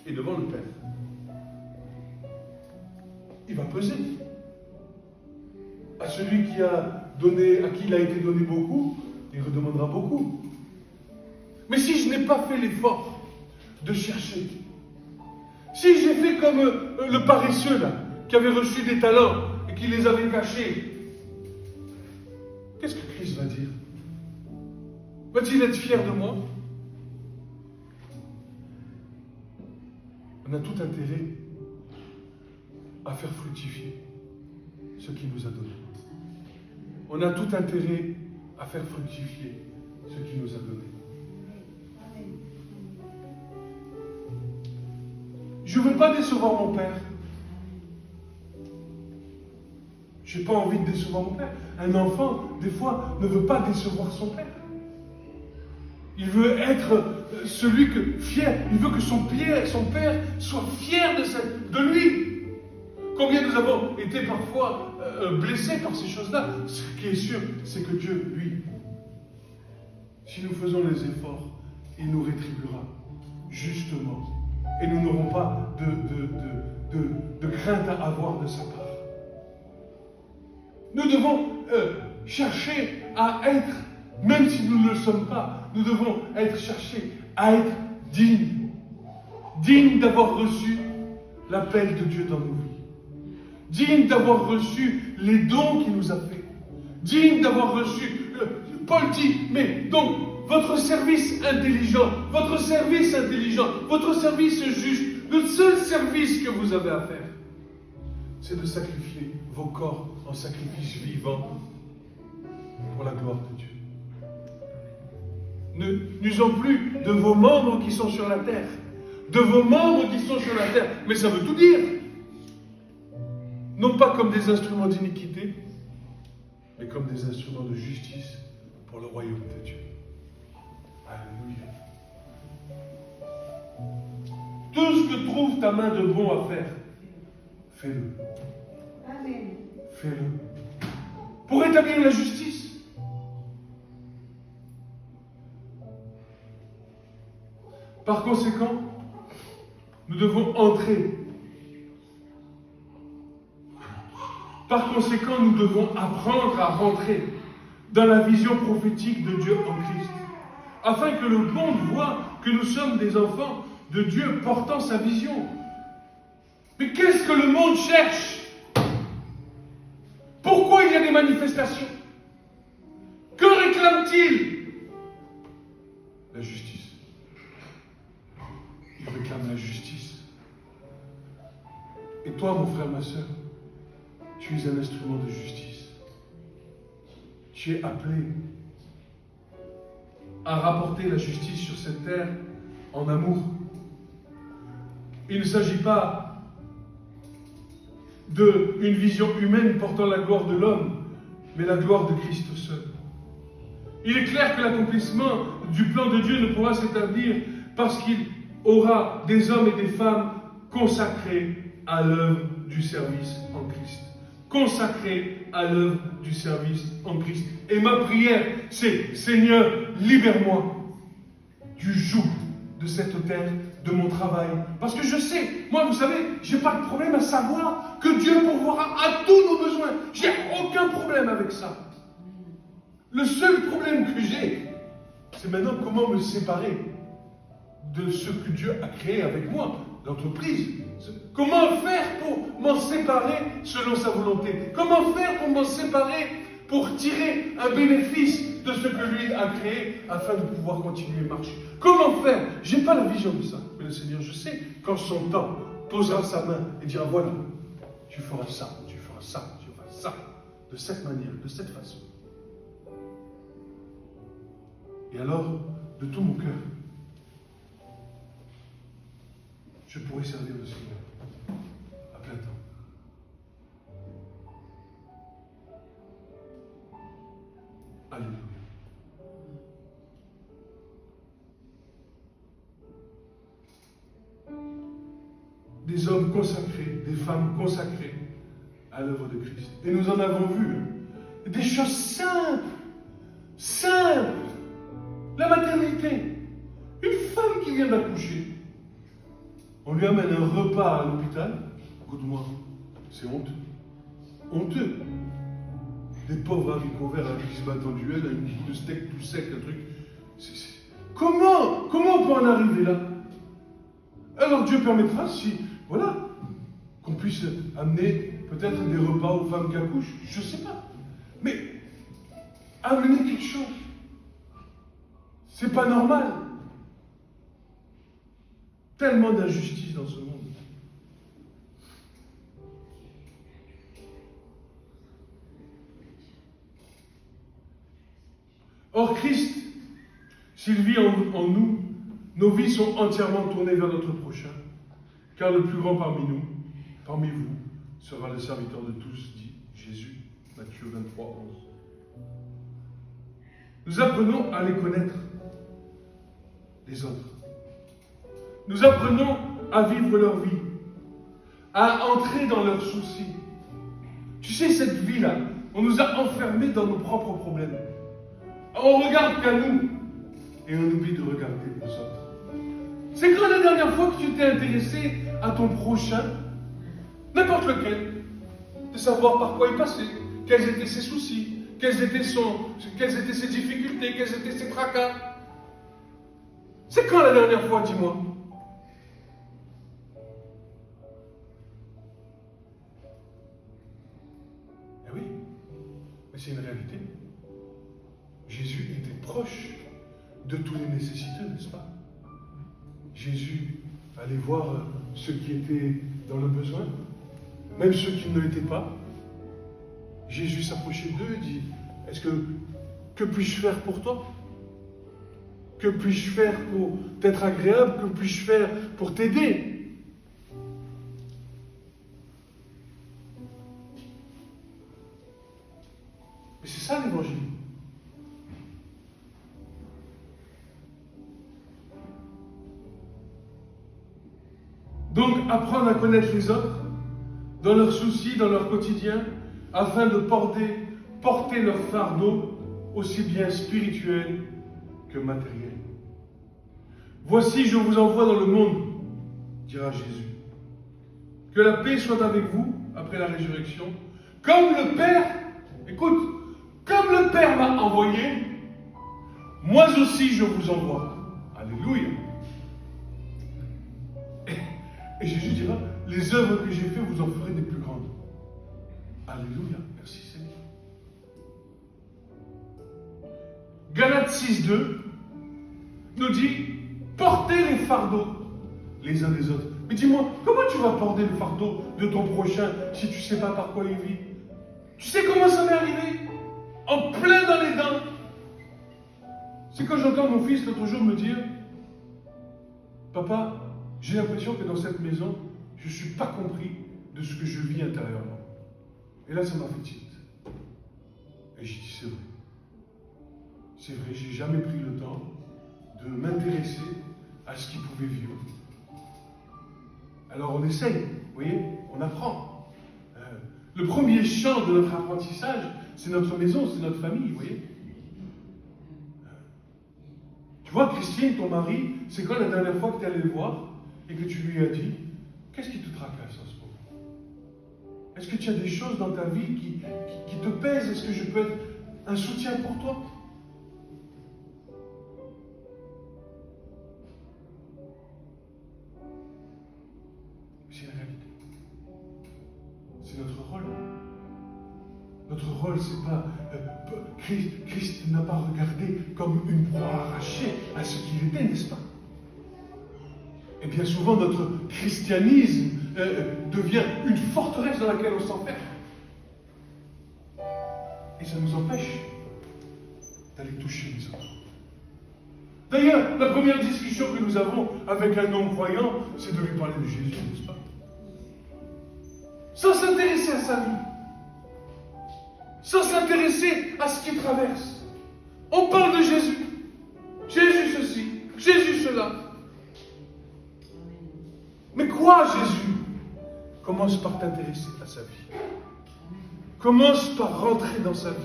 et devant le Père. Il va peser. À celui à qui il a été donné beaucoup, il redemandera beaucoup. Mais si je n'ai pas fait l'effort de chercher, si j'ai fait comme le paresseux là, qui avait reçu des talents et qui les avait cachés, qu'est-ce que Christ va dire? Va-t-il être fier de moi? On a tout intérêt à faire fructifier ce qu'il nous a donné. On a tout intérêt à faire fructifier ce qu'il nous a donné. Je ne veux pas décevoir mon Père. Je n'ai pas envie de décevoir mon Père. Un enfant, des fois, ne veut pas décevoir son Père. Il veut être celui que fier. Il veut que son Père soit fier de lui. Combien nous avons été parfois blessés par ces choses-là. Ce qui est sûr, c'est que Dieu, lui, si nous faisons les efforts, il nous rétribuera justement. Et nous n'aurons pas de crainte à avoir de sa part. Nous devons chercher à être, même si nous ne le sommes pas, nous devons chercher à être dignes. Dignes d'avoir reçu l'appel de Dieu dans nos vies. Dignes d'avoir reçu les dons qu'il nous a faits. Dignes d'avoir reçu... Paul dit, mais donc, votre service intelligent, votre service intelligent, votre service juste, le seul service que vous avez à faire, c'est de sacrifier vos corps en sacrifice vivant pour la gloire de Dieu. Ne n'usons plus de vos membres qui sont sur la terre, de vos membres qui sont sur la terre, mais ça veut tout dire. Non pas comme des instruments d'iniquité, mais comme des instruments de justice pour le royaume de Dieu. Alléluia. Tout ce que trouve ta main de bon à faire, fais-le. Amen. Fais-le. Pour établir la justice. Par conséquent, nous devons entrer. Par conséquent, nous devons apprendre à rentrer dans la vision prophétique de Dieu en Christ, afin que le monde voie que nous sommes des enfants de Dieu portant sa vision. Mais qu'est-ce que le monde cherche? Pourquoi il y a des manifestations? Que réclame-t-il? La justice. Il réclame la justice. Et toi, mon frère, ma soeur, tu es un instrument de justice. Tu es appelé à rapporter la justice sur cette terre en amour. Il ne s'agit pas d'une vision humaine portant la gloire de l'homme, mais la gloire de Christ seul. Il est clair que l'accomplissement du plan de Dieu ne pourra s'établir parce qu'il aura des hommes et des femmes consacrés à l'œuvre du service en Christ. Consacrés à l'œuvre du service en Christ. Et ma prière, c'est: Seigneur, libère-moi du joug de cette terre, de mon travail. Parce que je sais, moi, vous savez, j'ai pas de problème à savoir que Dieu pourvoira à tous nos besoins. J'ai aucun problème avec ça. Le seul problème que j'ai, c'est maintenant comment me séparer de ce que Dieu a créé avec moi, l'entreprise. Comment faire pour m'en séparer selon sa volonté? Comment faire pour m'en séparer pour tirer un bénéfice de ce que lui a créé afin de pouvoir continuer à marcher? Comment faire? Je n'ai pas la vision de ça. Mais le Seigneur, je sais, quand son temps posera sa main et dira: voilà, tu feras ça, tu feras ça, tu feras ça, de cette manière, de cette façon. Et alors, de tout mon cœur, je pourrai servir le Seigneur à plein temps. Alléluia. Des hommes consacrés, des femmes consacrées à l'œuvre de Christ. Et nous en avons vu des choses simples, simples. La maternité. Une femme qui vient d'accoucher, on lui amène un repas à l'hôpital. Écoute-moi, c'est honteux. Honteux. Des pauvres haricots verts qui se battent en duel, un bout de steak tout sec, un truc. Comment on peut en arriver là? Alors Dieu permettra, si, voilà, qu'on puisse amener peut-être des repas aux femmes qui accouchent, je ne sais pas. Mais amener quelque chose, c'est pas normal. Tellement d'injustice dans ce monde. Or, Christ, s'il vit en nous, nos vies sont entièrement tournées vers notre prochain, car le plus grand parmi nous, parmi vous, sera le serviteur de tous, dit Jésus, Matthieu 23, 11. Nous apprenons à les connaître, les autres. Nous apprenons à vivre leur vie, à entrer dans leurs soucis. Tu sais, cette vie-là, on nous a enfermés dans nos propres problèmes. On regarde qu'à nous, et on oublie de regarder les autres. C'est quand la dernière fois que tu t'es intéressé à ton prochain, n'importe lequel, de savoir par quoi il passait, quels étaient ses soucis, quelles étaient ses difficultés, quels étaient ses tracas. C'est quand la dernière fois, dis-moi? Eh oui, mais c'est une réalité. Jésus était proche Jésus allait voir ceux qui étaient dans le besoin, même ceux qui ne l'étaient pas. Jésus s'approchait d'eux et dit, que puis-je faire pour toi? Que puis-je faire pour t'être agréable? Que puis-je faire pour t'aider? Et c'est ça l'évangile. Donc, apprendre à connaître les autres, dans leurs soucis, dans leur quotidien, afin de porter leur fardeau, aussi bien spirituel que matériel. Voici, je vous envoie dans le monde, dira Jésus. Que la paix soit avec vous, après la résurrection, comme le Père, écoute, comme le Père m'a envoyé, moi aussi je vous envoie. Alléluia. Et Jésus dira, les œuvres que j'ai faites, vous en ferez des plus grandes. Alléluia. Merci Seigneur. Galates 6.2 nous dit, portez les fardeaux les uns des autres. Mais dis-moi, comment tu vas porter le fardeau de ton prochain si tu ne sais pas par quoi il vit? Tu sais comment ça m'est arrivé? En plein dans les dents. C'est quand j'entends mon fils l'autre jour me dire, papa, j'ai l'impression que dans cette maison, je ne suis pas compris de ce que je vis intérieurement. Et là, ça m'a fait tilt. Et j'ai dit, c'est vrai. C'est vrai, j'ai jamais pris le temps de m'intéresser à ce qu'il pouvait vivre. Alors on essaye, vous voyez, on apprend. Le premier champ de notre apprentissage, c'est notre maison, c'est notre famille, vous voyez. Tu vois, Christine, ton mari, c'est quand la dernière fois que tu es allé le voir et que tu lui as dit, qu'est-ce qui te tracasse en ce moment? Est-ce que tu as des choses dans ta vie qui te pèsent? Est-ce que je peux être un soutien pour toi? C'est la réalité. C'est notre rôle. Notre rôle, c'est pas... Christ n'a pas regardé comme une proie arrachée à ce qu'il était, n'est-ce pas? Et bien souvent, notre christianisme devient une forteresse dans laquelle on s'enferme. Et ça nous empêche d'aller toucher les autres. D'ailleurs, la première discussion que nous avons avec un non-croyant, c'est de lui parler de Jésus, n'est-ce pas? Sans s'intéresser à sa vie. Sans s'intéresser à ce qu'il traverse. On parle de Jésus. Jésus ceci, Jésus cela. Mais quoi, Jésus? Commence par t'intéresser à sa vie. Commence par rentrer dans sa vie.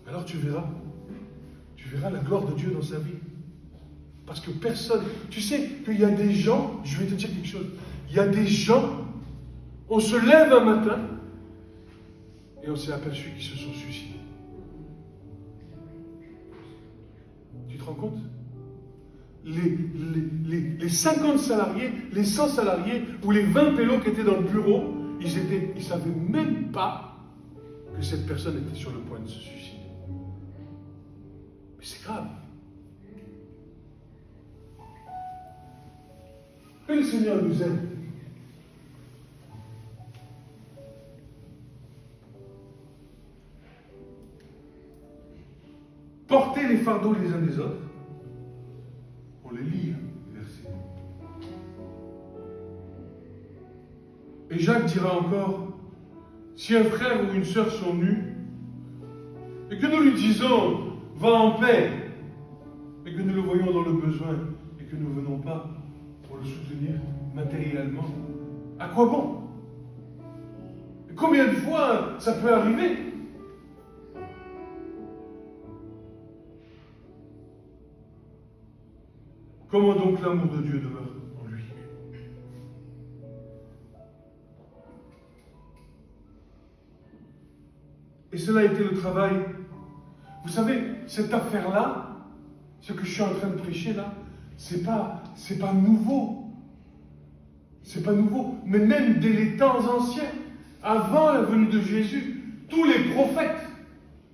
Alors tu verras la gloire de Dieu dans sa vie. Parce que personne, tu sais qu'il y a des gens, je vais te dire quelque chose, il y a des gens, on se lève un matin et on s'est aperçu qu'ils se sont suicidés. Tu te rends compte? Les 50 salariés, les 100 salariés ou les 20 pélos qui étaient dans le bureau, ils ne savaient même pas que cette personne était sur le point de se suicider. Mais c'est grave. Que le Seigneur nous aide. Portez les fardeaux les uns des autres. On les lit, les versets. Et Jacques dira encore, si un frère ou une sœur sont nus, et que nous lui disons, va en paix, et que nous le voyons dans le besoin, et que nous ne venons pas pour le soutenir matériellement, à quoi bon? Et combien de fois ça peut arriver? Comment donc l'amour de Dieu demeure en lui? Et cela a été le travail. Vous savez, cette affaire-là, ce que je suis en train de prêcher là, c'est pas nouveau. C'est pas nouveau. Mais même dès les temps anciens, avant la venue de Jésus, tous les prophètes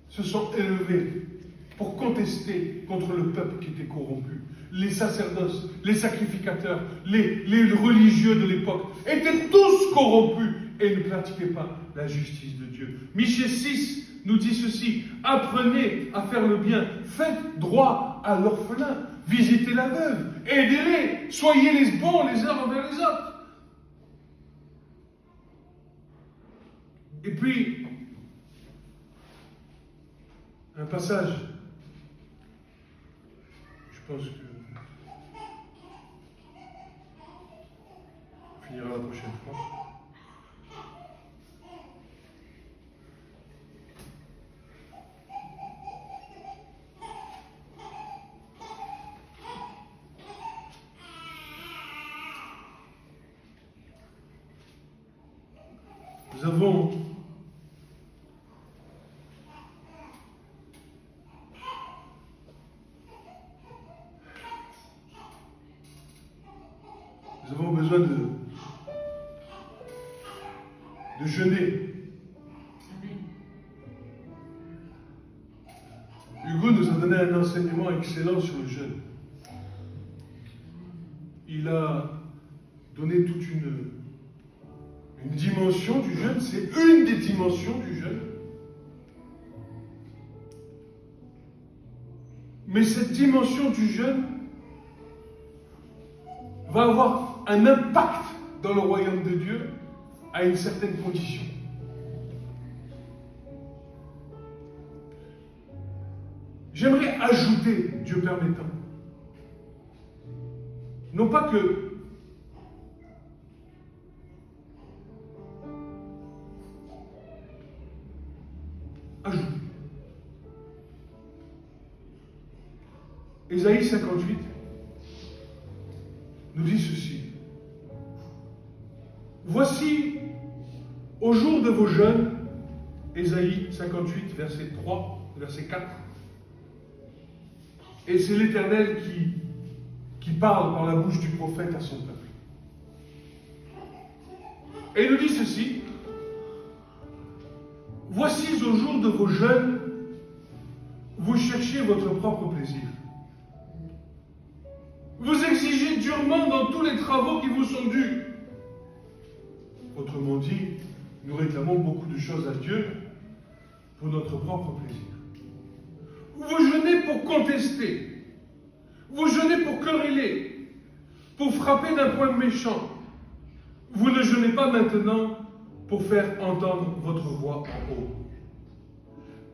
se sont élevés pour contester contester contre le peuple qui était corrompu. Les sacerdoces, les sacrificateurs, les religieux de l'époque étaient tous corrompus et ne pratiquaient pas la justice de Dieu. Michée 6 nous dit ceci: apprenez à faire le bien, faites droit à l'orphelin, visitez la veuve, aidez-les, soyez les bons les uns envers les autres. Et puis, un passage, je pense que on finira la prochaine fois. Nous avons besoin de jeûner. Hugo nous a donné un enseignement excellent sur le jeûne. Il a donné toute une dimension du jeûne, c'est une des dimensions du jeûne. Mais cette dimension du jeûne va avoir un impact dans le royaume de Dieu à une certaine condition. J'aimerais ajouter, Dieu permettant, non pas que ajouter. Ésaïe 58 nous dit ceci: voici au jour de vos jeûnes, Ésaïe 58, verset 3, verset 4, et c'est l'Éternel qui parle par la bouche du prophète à son peuple. Et il nous dit ceci: voici au jour de vos jeûnes, vous cherchez votre propre plaisir. Vous exigez durement dans tous les travaux qui vous sont dus. Autrement dit, nous réclamons beaucoup de choses à Dieu pour notre propre plaisir. Vous jeûnez pour contester. Vous jeûnez pour quereller, pour frapper d'un poing méchant. Vous ne jeûnez pas maintenant pour faire entendre votre voix en haut.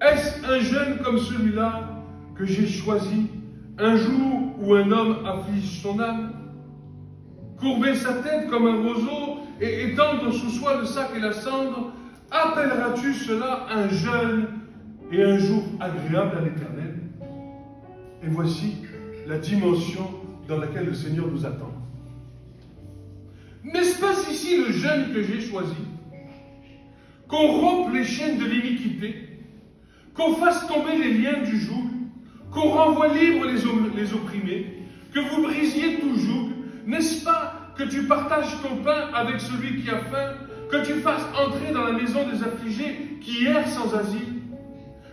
Est-ce un jeûne comme celui-là que j'ai choisi, un jour où un homme afflige son âme? Courber sa tête comme un roseau et étendre sous soi le sac et la cendre, appelleras-tu cela un jeûne et un jour agréable à l'Éternel? Et voici la dimension dans laquelle le Seigneur nous attend. N'est-ce pas ici le jeûne que j'ai choisi? Qu'on rompe les chaînes de l'iniquité, qu'on fasse tomber les liens du joug, qu'on renvoie libres les opprimés, que vous brisiez tout joug. N'est-ce pas que tu partages ton pain avec celui qui a faim, que tu fasses entrer dans la maison des affligés qui errent sans asile,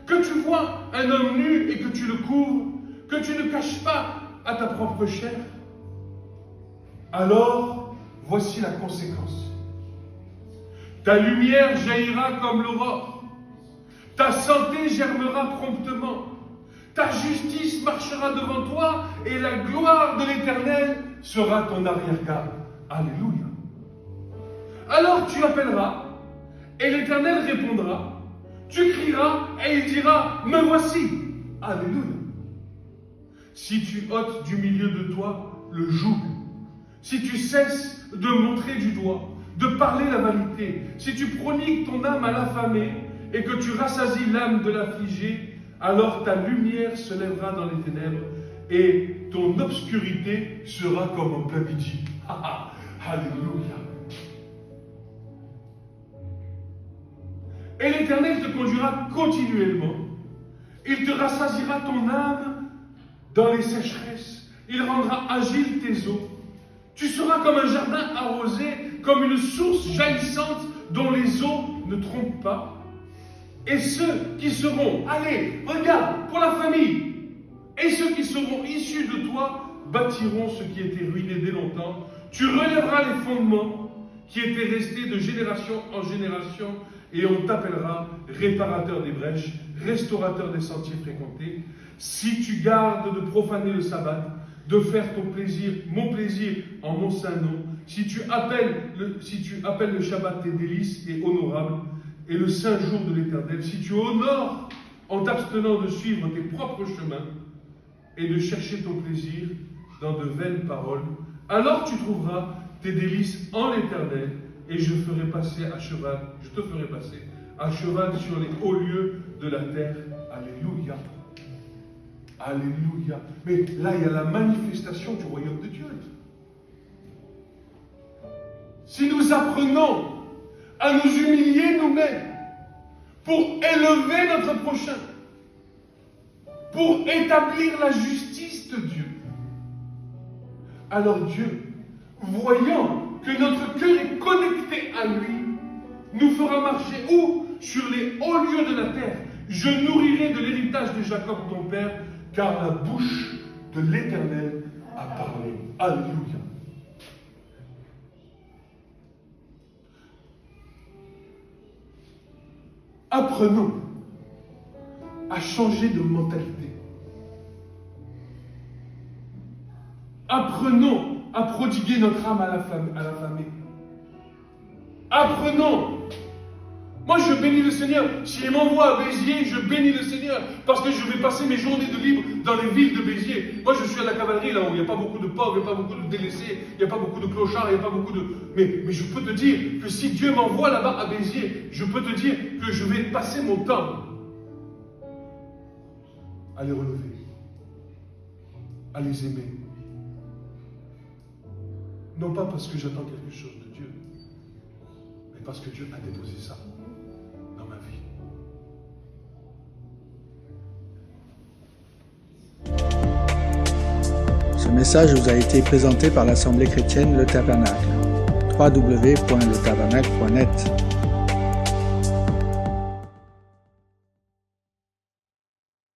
que tu vois un homme nu et que tu le couvres, que tu ne caches pas à ta propre chair? Alors, voici la conséquence. Ta lumière jaillira comme l'aurore, ta santé germera promptement, ta justice marchera devant toi et la gloire de l'Éternel sera ton arrière-garde. Alléluia. Alors tu appelleras et l'Éternel répondra. Tu crieras et il dira: me voici. Alléluia. Si tu ôtes du milieu de toi le joug, si tu cesses de montrer du doigt, de parler la vanité, si tu pronigues ton âme à l'affamé et que tu rassasies l'âme de l'affligé, alors ta lumière se lèvera dans les ténèbres et ton obscurité sera comme en plein midi. Alléluia. Et l'Éternel te conduira continuellement. Il te rassasiera ton âme dans les sécheresses. Il rendra agile tes eaux. Tu seras comme un jardin arrosé, comme une source jaillissante dont les eaux ne trompent pas. Et ceux qui seront, allez, regarde, pour la famille, Et ceux qui seront issus de toi bâtiront ce qui était ruiné dès longtemps. Tu relèveras les fondements qui étaient restés de génération en génération, et on t'appellera réparateur des brèches, restaurateur des sentiers fréquentés. Si tu gardes de profaner le sabbat, de faire ton plaisir, mon plaisir en mon saint nom, si tu appelles le Shabbat tes délices et honorable, et le saint jour de l'Éternel, si tu honores en t'abstenant de suivre tes propres chemins et de chercher ton plaisir dans de vaines paroles, alors tu trouveras tes délices en l'Éternel, et je te ferai passer à cheval sur les hauts lieux de la terre. Alléluia. Alléluia. Mais là, il y a la manifestation du royaume de Dieu. Si nous apprenons à nous humilier nous-mêmes pour élever notre prochain, pour établir la justice de Dieu, alors Dieu, voyant que notre cœur est connecté à lui, nous fera marcher où? Sur les hauts lieux de la terre. Je nourrirai de l'héritage de Jacob ton père, car la bouche de l'Éternel a parlé. Alléluia. Apprenons à changer de mentalité. Apprenons à prodiguer notre âme à la famille. Apprenons. Moi, je bénis le Seigneur. S'il m'envoie à Béziers, je bénis le Seigneur. Parce que je vais passer mes journées de libre dans les villes de Béziers. Moi, je suis à la cavalerie, là où il n'y a pas beaucoup de pauvres, il n'y a pas beaucoup de délaissés, il n'y a pas beaucoup de clochards, il n'y a pas beaucoup de... Mais je peux te dire que si Dieu m'envoie là-bas à Béziers, je peux te dire que je vais passer mon temps à les relever, à les aimer. Non pas parce que j'attends quelque chose de Dieu, mais parce que Dieu a déposé ça dans ma vie. Ce message vous a été présenté par l'Assemblée chrétienne Le Tabernacle. www.letabernacle.net